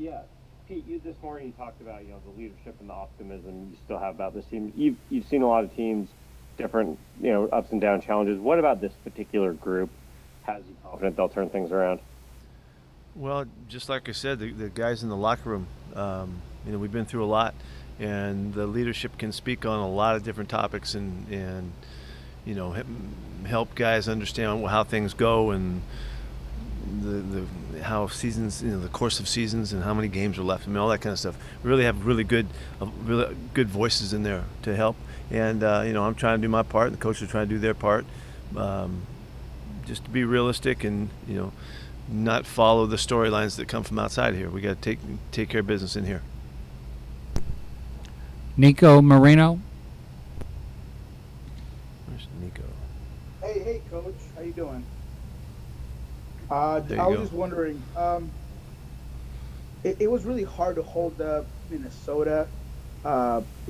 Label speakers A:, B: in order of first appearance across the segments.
A: Yeah, Pete, you this morning you talked about the leadership and the optimism you still have about this team. You've seen a lot of teams, different ups and down challenges. What about this particular group has you confident they'll turn things around?
B: Well, just like I said, the guys in the locker room, we've been through a lot, and the leadership can speak on a lot of different topics and help guys understand how things go and how seasons, the course of seasons and how many games are left. I mean, all that kind of stuff. We really have really good voices in there to help. And I'm trying to do my part, and the coaches are trying to do their part. Just to be realistic and not follow the storylines that come from outside here. We got to take care of business in here.
C: Nico Marino.
B: Where's Nico?
D: Hey, Coach. How you doing?
B: There you
D: I was
B: go.
D: just wondering. It was really hard to hold up Minnesota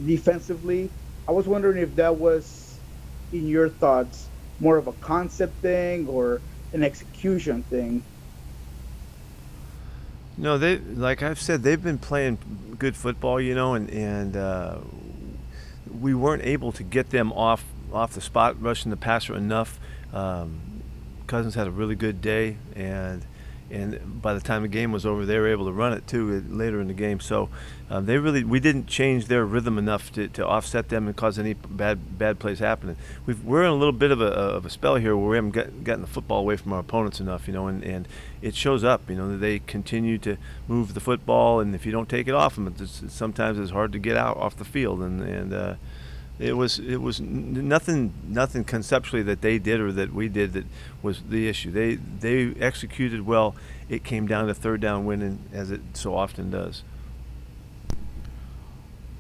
D: defensively. I was wondering if that was, in your thoughts, more of a concept thing or an execution thing.
B: No, like I've said, they've been playing good football, and we weren't able to get them off the spot, rushing the passer enough. Cousins had a really good day, and by the time the game was over, they were able to run it too later in the game. So we didn't change their rhythm enough to offset them and cause any bad plays happening. We're in a little bit of a spell here where we haven't gotten the football away from our opponents enough, and it shows up. They continue to move the football, and if you don't take it off them, sometimes it's hard to get out off the field, and it was nothing conceptually that they did or that we did that was the issue. They executed well. It came down to third down winning, as it so often does.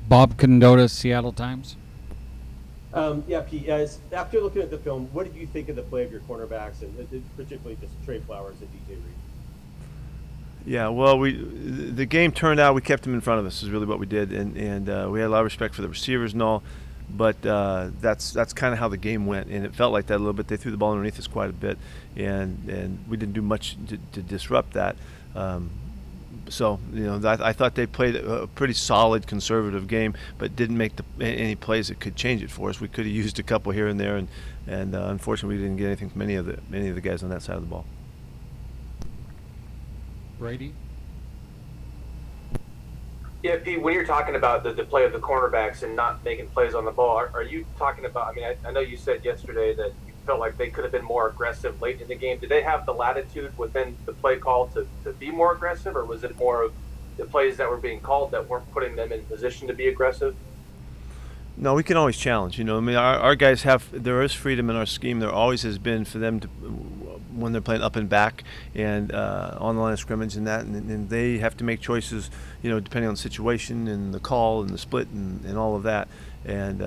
C: Bob Condotta, Seattle Times.
E: Yeah, Pete, after looking at the film, what did you think of the play of your cornerbacks, and particularly just Trey Flowers and DJ Reed?
B: Yeah, well, the game turned out. We kept them in front of us is really what we did, and we had a lot of respect for the receivers and all. But that's kind of how the game went, and it felt like that a little bit. They threw the ball underneath us quite a bit, and we didn't do much to disrupt that. I thought they played a pretty solid conservative game, but didn't make any plays that could change it for us. We could have used a couple here and there, and unfortunately, we didn't get anything from any of the guys on that side of the ball.
C: Brady.
F: Yeah, Pete, when you're talking about the play of the cornerbacks and not making plays on the ball, are you talking about, I mean, I know you said yesterday that you felt like they could have been more aggressive late in the game. Did they have the latitude within the play call to be more aggressive, or was it more of the plays that were being called that weren't putting them in position to be aggressive?
B: No, we can always challenge. I mean, our guys there is freedom in our scheme. There always has been for them to, when they're playing up and back and on the line of scrimmage and that, and they have to make choices, depending on the situation and the call and the split and all of that. And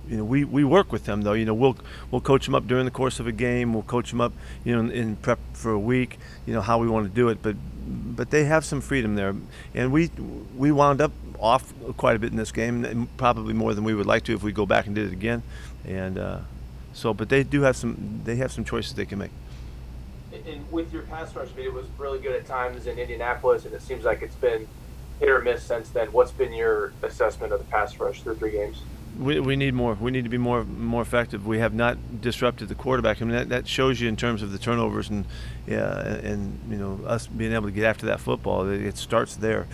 B: we work with them though. We'll coach them up during the course of a game. We'll coach them up, in prep for a week. How we want to do it, but they have some freedom there, and we wound up off quite a bit in this game, probably more than we would like to if we go back and did it again. And but they have some choices they can make.
F: And with your pass rush, I mean, it was really good at times in Indianapolis, and it seems like it's been hit or miss since then. What's been your assessment of the pass rush through 3 games?
B: We need more. We need to be more effective. We have not disrupted the quarterback. I mean, that shows you in terms of the turnovers and us being able to get after that football. It starts there.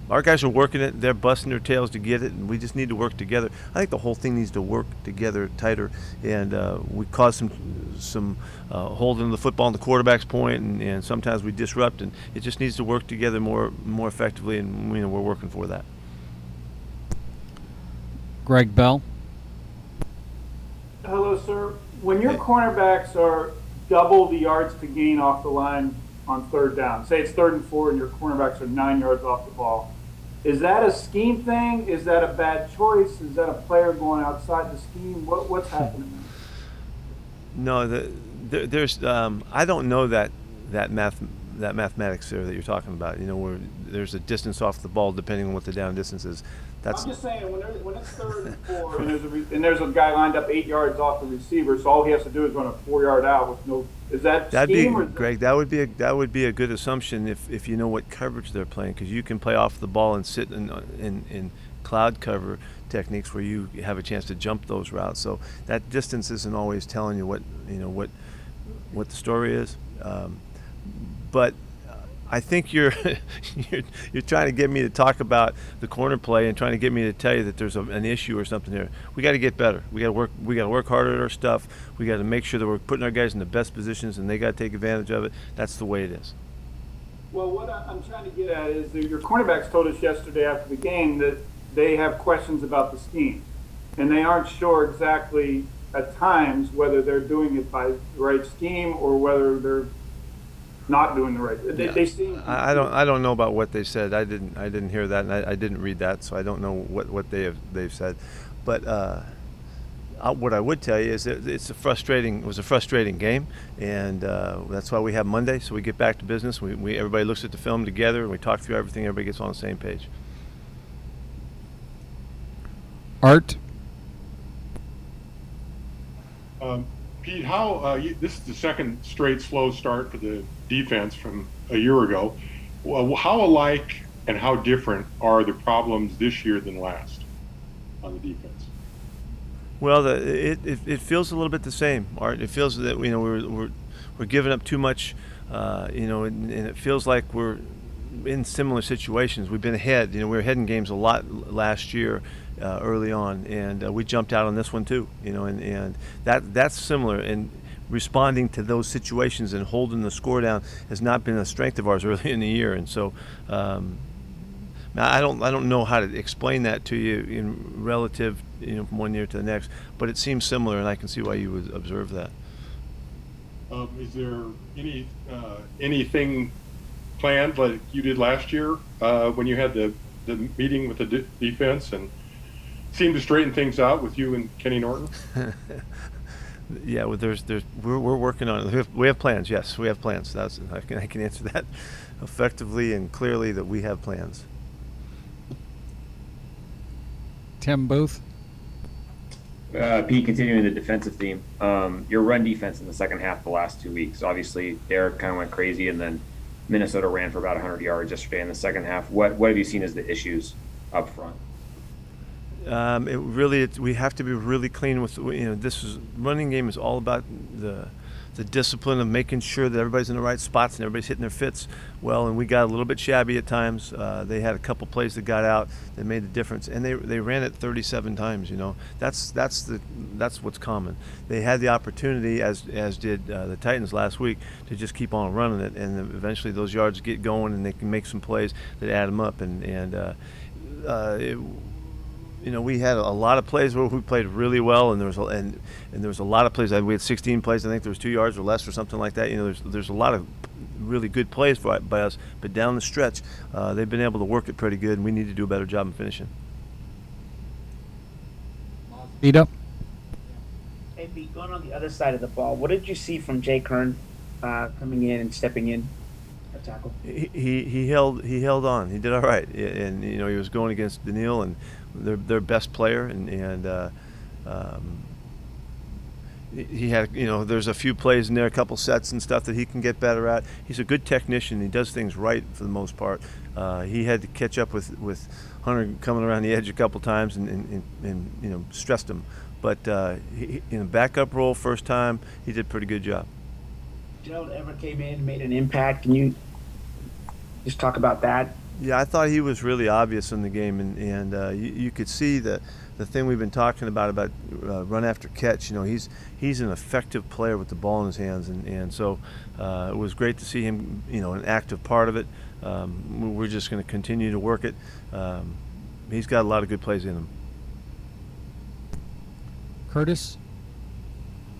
B: Our guys are working it. They're busting their tails to get it, and we just need to work together. I think the whole thing needs to work together tighter, and we cause some holding of the football on the quarterback's point, and sometimes we disrupt, and it just needs to work together more effectively, and we're working for that.
C: Greg Bell.
G: Hello, sir. When your cornerbacks are double the yards to gain off the line on third down, say it's 3rd and 4 and your cornerbacks are 9 yards off the ball, is that a scheme thing? Is that a bad choice? Is that a player going outside the scheme? What's happening there?
B: No, there's I don't know that that mathematics there that you're talking about. Where there's a distance off the ball depending on what the down distance is. That's
G: I'm just saying when it's 3rd and 4 and there's a guy lined up 8 yards off the receiver, so all he has to do is run a 4-yard out with no. Is that
B: that'd
G: scheme
B: be
G: or
B: Greg? That would be a good assumption if you know what coverage they're playing, because you can play off the ball and sit in cloud cover techniques where you have a chance to jump those routes. So that distance isn't always telling you what the story is. But I think you're trying to get me to talk about the corner play and trying to get me to tell you that there's an issue or something there. We got to get better. We got to work harder at our stuff. We got to make sure that we're putting our guys in the best positions, and they got to take advantage of it. That's the way it is.
G: Well, what I'm trying to get at is that your cornerbacks told us yesterday after the game that they have questions about the scheme, and they aren't sure exactly at times whether they're doing it by the right scheme or whether they're not doing the right. They seem.
B: I don't know about what they said. I didn't hear that, and I didn't read that, so I don't know what they've said. But what I would tell you is that it was a frustrating game, and that's why we have Monday, so we get back to business. Everybody looks at the film together, and we talk through everything. Everybody gets on the same page.
C: Art.
H: Pete, this is the second straight slow start for the defense from a year ago. Well, how alike and how different are the problems this year than last on the defense?
B: Well, it feels a little bit the same, Art. It feels that we're giving up too much, and it feels like we're in similar situations. We've been ahead. We were ahead in games a lot last year. Early on, and we jumped out on this one too, and that's similar. And responding to those situations and holding the score down has not been a strength of ours early in the year. And so, I don't know how to explain that to you in relative, from one year to the next. But it seems similar, and I can see why you would observe that.
H: Is there anything planned like you did last year when you had the meeting with the defense and seemed to straighten things out with you and Kenny Norton?
B: Yeah, well, we're working on it. We have plans. Yes, we have plans. I can answer that effectively and clearly that we have plans.
C: Tim Booth.
I: Pete, continuing the defensive theme, your run defense in the second half of the last 2 weeks. Obviously, Derek kind of went crazy, and then Minnesota ran for about 100 yards yesterday in the second half. What have you seen as the issues up front?
B: We have to be really clean with, running game is all about the discipline of making sure that everybody's in the right spots and everybody's hitting their fits well, and we got a little bit shabby at times. They had a couple plays that got out that made the difference, and they ran it 37 times. That's what's common. They had the opportunity, as did the Titans last week, to just keep on running it, and eventually those yards get going and they can make some plays that add them up. We had a lot of plays where we played really well, and there was a lot of plays. We had 16 plays. I think there was 2 yards or less or something like that. There's a lot of really good plays by us, but down the stretch, they've been able to work it pretty good, and we need to do a better job in finishing.
C: Beat up.
J: Hey, Pete, going on the other side of the ball, what did you see from Jay Kern coming in and stepping in at tackle?
B: He held on. He did all right, and he was going against Daniil and their best player, and he had, there's a few plays in there, a couple sets and stuff that he can get better at. He's a good technician. He does things right for the most part. He had to catch up with Hunter coming around the edge a couple times and stressed him. But in a backup role first time, he did a pretty good job.
J: Gerald Everett came in and made an impact. Can you just talk about that?
B: Yeah, I thought he was really obvious in the game, and you could see the thing we've been talking about run after catch. He's an effective player with the ball in his hands, and so it was great to see him, an active part of it. We're just going to continue to work it. He's got a lot of good plays in him.
C: Curtis.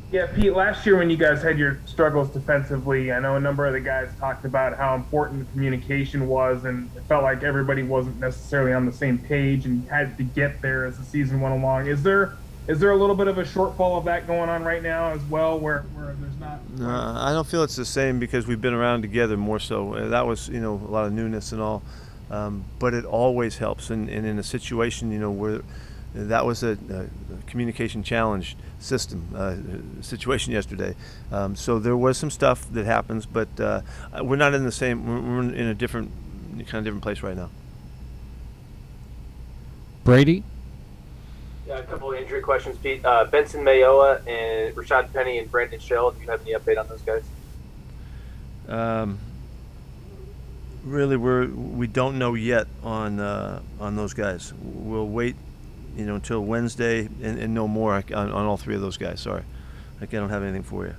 K: Yeah, Pete, last year when you guys had your struggles defensively, I know a number of the guys talked about how important the communication was, and it felt like everybody wasn't necessarily on the same page and had to get there as the season went along. Is there Is there a little bit of a shortfall of that going on right now as well, where there's not?
B: I don't feel it's the same because we've been around together more so. That was, a lot of newness and all. But it always helps. And in a situation, where that was a communication challenge situation yesterday. So there was some stuff that happens, but we're not in the same, we're in a different place right now.
C: Brady?
F: Yeah, a couple of injury questions, Pete. Benson Mayoa and Rashad Penny and Brandon Shell. Do you have any update on those guys?
B: Really, we don't know yet on those guys. We'll wait, until Wednesday and know more on all three of those guys. Sorry, I don't have anything for you.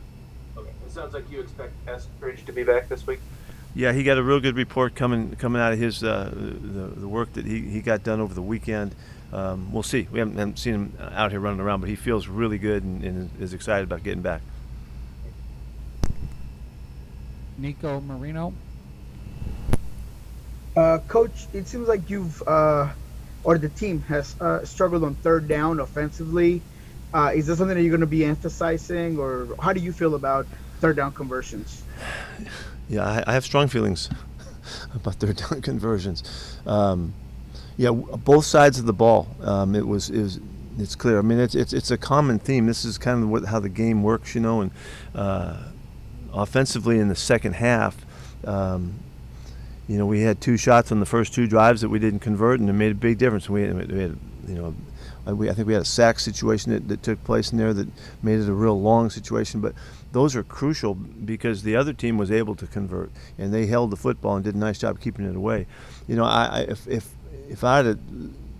F: Okay. It sounds like you expect Eskridge to be back this week.
B: Yeah, he got a real good report coming out of his the work that he got done over the weekend. We'll see. We haven't seen him out here running around, but he feels really good and is excited about getting back.
C: Nico Marino?
D: Coach, it seems like you've or the team has struggled on third down offensively. Is that something that you're going to be emphasizing, or how do you feel about third down conversions?
B: Yeah, I have strong feelings about third down conversions. Both sides of the ball. It's clear. I mean, it's a common theme. This is kind of how the game works, and offensively in the second half. We had 2 shots on the first 2 drives that we didn't convert, and it made a big difference. We had, I think we had a sack situation that took place in there that made it a real long situation. But those are crucial because the other team was able to convert, and they held the football and did a nice job keeping it away. If I had,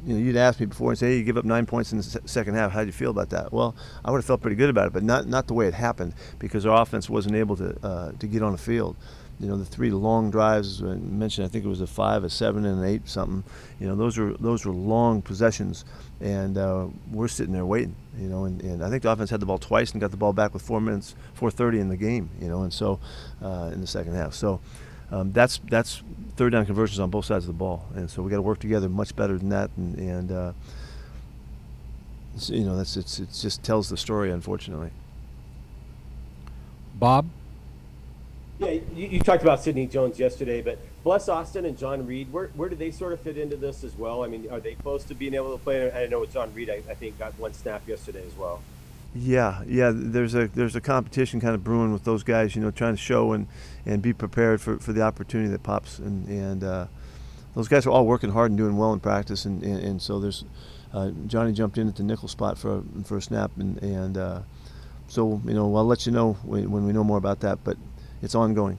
B: you'd asked me before and say, hey, you give up 9 points in the second half. How do you feel about that? Well, I would have felt pretty good about it, but not the way it happened because our offense wasn't able to get on the field. The 3 long drives I mentioned, I think it was a 5, a 7, and an 8 something. Those were long possessions, and we're sitting there waiting. And I think the offense had the ball twice and got the ball back with 4:30 in the game. And so in the second half. So that's third down conversions on both sides of the ball, and so we got to work together much better than that. And it just tells the story, unfortunately.
C: Bob?
E: Yeah, you talked about Sidney Jones yesterday, but Bless Austin and John Reed, where do they sort of fit into this as well? I mean, are they close to being able to play? I know John Reed, I think, got 1 snap yesterday as well.
B: Yeah. There's a competition kind of brewing with those guys, trying to show and be prepared for the opportunity that pops. And those guys are all working hard and doing well in practice. And so there's Johnny jumped in at the nickel spot for a snap, and so I'll let you know when we know more about that. But it's ongoing.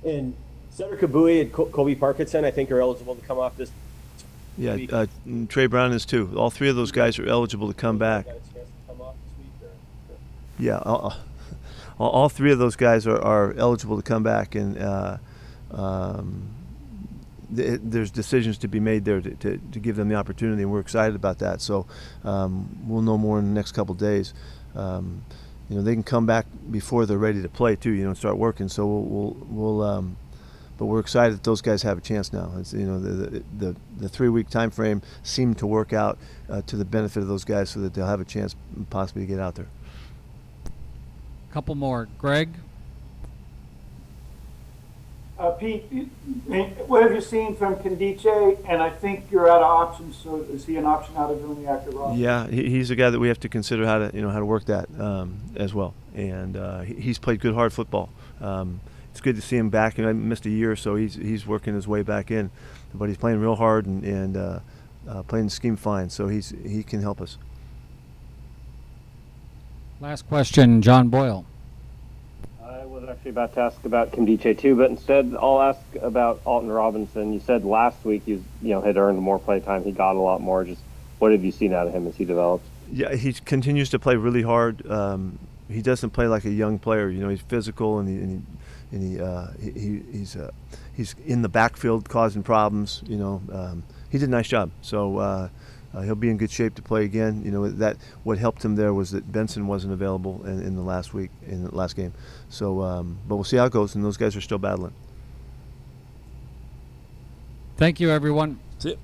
E: And Cedric Kabui and Colby Parkinson, I think, are eligible to come off this week.
B: Trey Brown is too. All 3 of those guys are eligible to come back. Yeah, all 3 of those guys are eligible to come back, and there's decisions to be made there to give them the opportunity, and we're excited about that. So we'll know more in the next couple of days. They can come back before they're ready to play too, and start working. So we'll but we're excited that those guys have a chance now. It's, the 3-week time frame seemed to work out to the benefit of those guys, so that they'll have a chance possibly to get out there.
C: Couple more. Greg?
G: Pete, what have you seen from Kelemete? And I think you're out of options. So is he an option out of doing the active roster?
B: Yeah, he's a guy that we have to consider how to work that as well. And he's played good hard football. It's good to see him back. I missed a year, so he's working his way back in, but he's playing real hard and playing the scheme fine. So he can help us.
C: Last question, John Boyle.
A: I was actually about to ask about Kelemete too, but instead I'll ask about Alton Robinson. You said last week he had earned more play time. He got a lot more. Just what have you seen out of him as he develops?
B: Yeah, he continues to play really hard. He doesn't play like a young player. He's physical and he's in the backfield causing problems. He did a nice job. So he'll be in good shape to play again. That what helped him there was that Benson wasn't available in the last game. So, but we'll see how it goes. And those guys are still battling.
C: Thank you, everyone.
B: See ya.